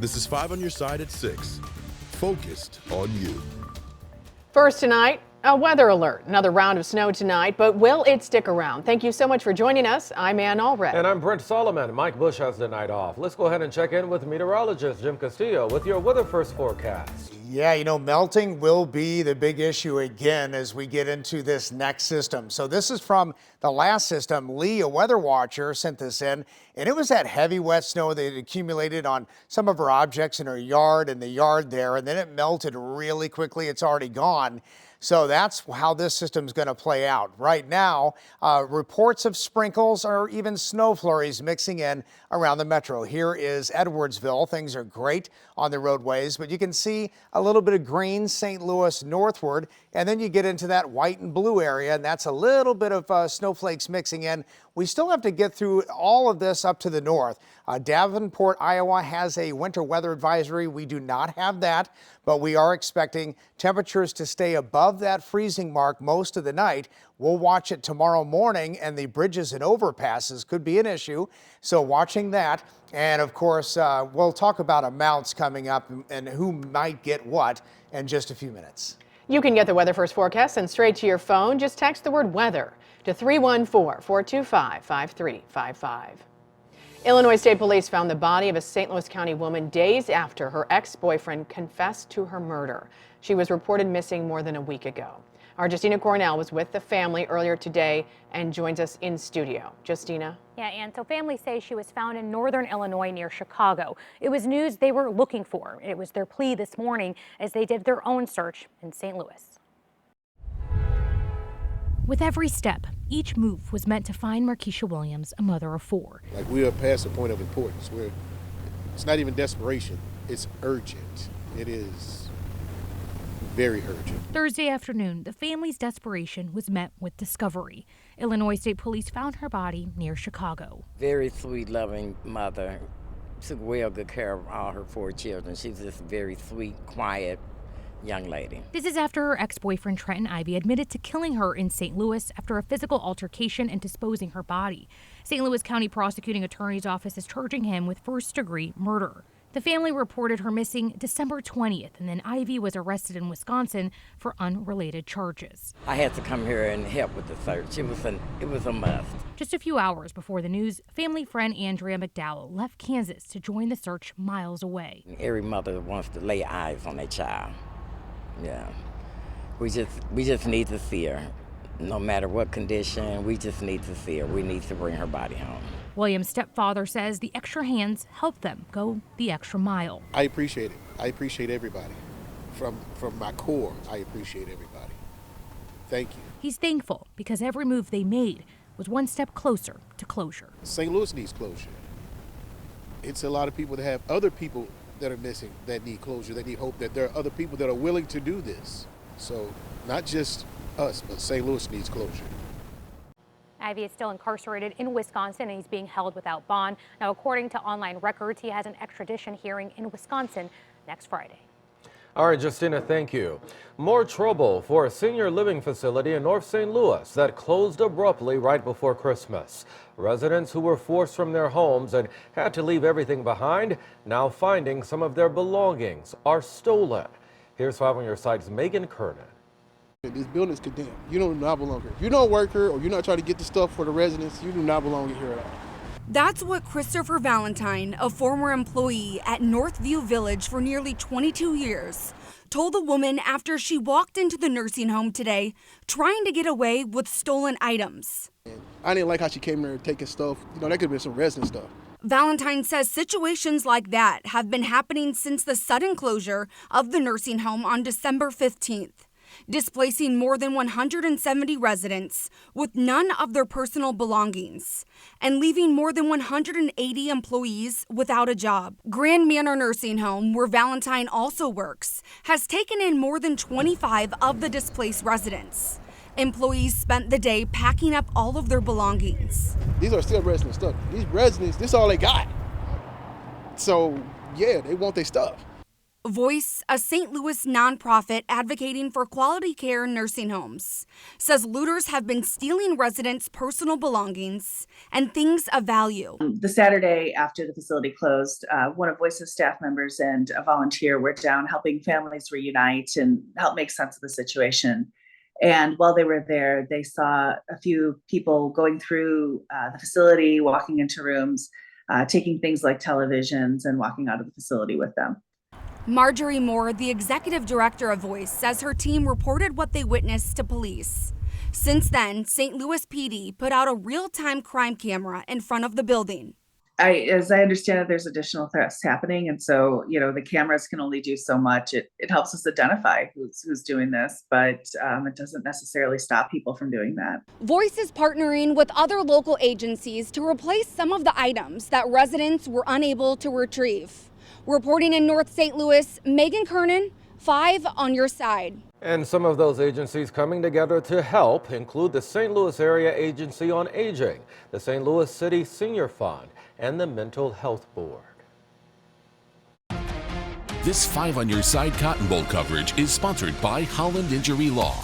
This is 5 on your side at 6. Focused on you. First tonight, a weather alert. Another round of snow tonight, but will it stick around? Thank you so much for joining us. I'm Ann Allred. And I'm Brent Solomon. Mike Bush has the night off. Let's go ahead and check in with meteorologist Jim Castillo with your weather first forecast. Yeah, melting will be the big issue again as we get into this next system. So this is from the last system. Lee, a weather watcher, sent this in, and it was that heavy wet snow that had accumulated on some of her objects in her yard and the yard there, and then it melted really quickly. It's already gone. So that's how this system is going to play out. Right now, reports of sprinkles or even snow flurries mixing in around the metro. Here is Edwardsville. Things are great on the roadways, but you can see a little bit of green St. Louis northward, and then you get into that white and blue area, and that's a little bit of snowflakes mixing in. We still have to get through all of this up to the north. Davenport, Iowa has a winter weather advisory. We do not have that, but we are expecting temperatures to stay above that freezing mark most of the night. We'll watch it tomorrow morning, and the bridges and overpasses could be an issue. So watching that. And of course, we'll talk about amounts coming up and who might get what in just a few minutes. You can get the weather first forecast and straight to your phone. Just text the word weather to 314-425-5355. Illinois State Police found the body of a St. Louis County woman days after her ex-boyfriend confessed to her murder. She was reported missing more than a week ago. Our Justina Cornell was with the family earlier today and joins us in studio. Justina. Yeah, and so families say she was found in northern Illinois near Chicago. It was news they were looking for. It was their plea this morning as they did their own search in St. Louis. With every step, each move was meant to find Markeisha Williams, a mother of 4. Like, we are past the point of importance where it's not even desperation, it's urgent. It is very urgent. Thursday afternoon, the family's desperation was met with discovery. Illinois State Police found her body near Chicago. Very sweet, loving mother. Took well good care of all her 4 children. She's just a very sweet, quiet young lady. This is after her ex-boyfriend Trenton Ivy admitted to killing her in St. Louis after a physical altercation and disposing her body. St. Louis County Prosecuting Attorney's Office is charging him with first-degree murder. The family reported her missing December 20th, and then Ivy was arrested in Wisconsin for unrelated charges. I had to come here and help with the search. It was a must. Just a few hours before the news, family friend Andrea McDowell left Kansas to join the search miles away. Every mother wants to lay eyes on their child. Yeah, we just need to see her. No matter what condition, we just need to see her. We need to bring her body home. William's stepfather says the extra hands help them go the extra mile. I appreciate it. I appreciate everybody. From my core, I appreciate everybody. Thank you. He's thankful because every move they made was one step closer to closure. St. Louis needs closure. It's a lot of people that have other people that are missing that need closure, that need hope, that there are other people that are willing to do this. So not just us, but St. Louis needs closure. Ivy is still incarcerated in Wisconsin and he's being held without bond. Now, according to online records, he has an extradition hearing in Wisconsin next Friday. All right, Justina, thank you. More trouble for a senior living facility in North St. Louis that closed abruptly right before Christmas. Residents who were forced from their homes and had to leave everything behind now finding some of their belongings are stolen. Here's 5 on your side's Megan Kernan. This building is condemned. You do not belong here. If you're not a worker or you're not trying to get the stuff for the residents, you do not belong here at all. That's what Christopher Valentine, a former employee at Northview Village for nearly 22 years, told the woman after she walked into the nursing home today trying to get away with stolen items. I didn't like how she came there taking stuff. That could have been some resident stuff. Valentine says situations like that have been happening since the sudden closure of the nursing home on December 15th. Displacing more than 170 residents with none of their personal belongings and leaving more than 180 employees without a job. Grand Manor Nursing Home, where Valentine also works, has taken in more than 25 of the displaced residents. Employees spent the day packing up all of their belongings. These are still resident stuff. These residents, this is all they got. So, yeah, they want their stuff. Voice, a St. Louis nonprofit advocating for quality care in nursing homes, says looters have been stealing residents' personal belongings and things of value. The Saturday after the facility closed, one of Voice's staff members and a volunteer were down helping families reunite and help make sense of the situation. And while they were there, they saw a few people going through the facility, walking into rooms, taking things like televisions and walking out of the facility with them. Marjorie Moore, the executive director of Voice, says her team reported what they witnessed to police. Since then, St. Louis PD put out a real-time crime camera in front of the building. As I understand it, there's additional threats happening. And so, the cameras can only do so much. It helps us identify who's doing this, but it doesn't necessarily stop people from doing that. Voice is partnering with other local agencies to replace some of the items that residents were unable to retrieve. Reporting in North St. Louis, Megan Kernan, 5 on your side. And some of those agencies coming together to help include the St. Louis Area Agency on Aging, the St. Louis City Senior Fund, and the Mental Health Board. This 5 on Your Side Cotton Bowl coverage is sponsored by Holland Injury Law.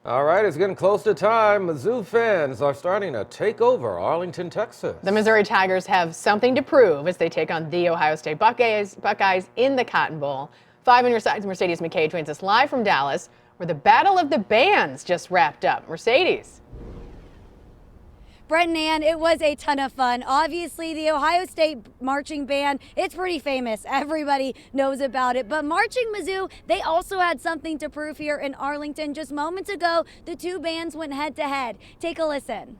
All right, it's getting close to time. Mizzou fans are starting to take over Arlington, Texas. The Missouri Tigers have something to prove as they take on the Ohio State Buckeyes in the Cotton Bowl. 5 on Your Side's Mercedes McKay joins us live from Dallas, where the Battle of the Bands just wrapped up. Mercedes. Brett and Ann, it was a ton of fun. Obviously, the Ohio State marching band, it's pretty famous. Everybody knows about it. But Marching Mizzou, they also had something to prove here in Arlington. Just moments ago, the two bands went head to head. Take a listen.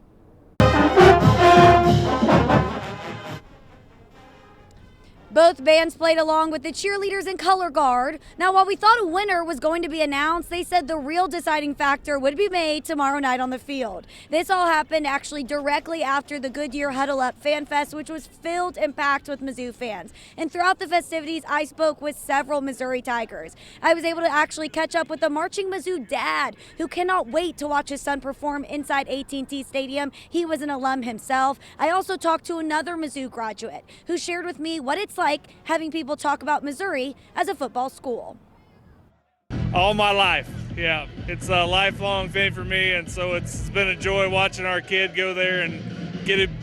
Both bands played along with the cheerleaders and color guard. Now, while we thought a winner was going to be announced, they said the real deciding factor would be made tomorrow night on the field. This all happened actually directly after the Goodyear Huddle Up Fan Fest, which was filled and packed with Mizzou fans. And throughout the festivities, I spoke with several Missouri Tigers. I was able to actually catch up with a Marching Mizzou dad who cannot wait to watch his son perform inside AT&T Stadium. He was an alum himself. I also talked to another Mizzou graduate who shared with me what it's like having people talk about Missouri as a football school. All my life, yeah. It's a lifelong thing for me, and so it's been a joy watching our kid go there and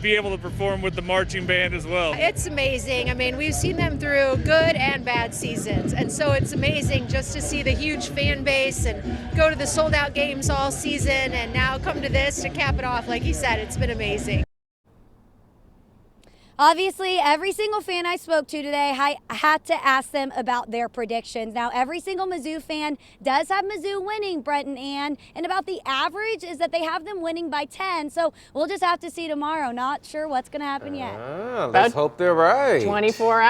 be able to perform with the marching band as well. It's amazing. I mean, we've seen them through good and bad seasons, and so it's amazing just to see the huge fan base and go to the sold-out games all season and now come to this to cap it off. Like he said, it's been amazing. Obviously, every single fan I spoke to today, I had to ask them about their predictions. Now, every single Mizzou fan does have Mizzou winning, Brett and Ann, and about the average is that they have them winning by 10. So we'll just have to see tomorrow. Not sure what's going to happen yet. Let's hope they're right. 24 hours.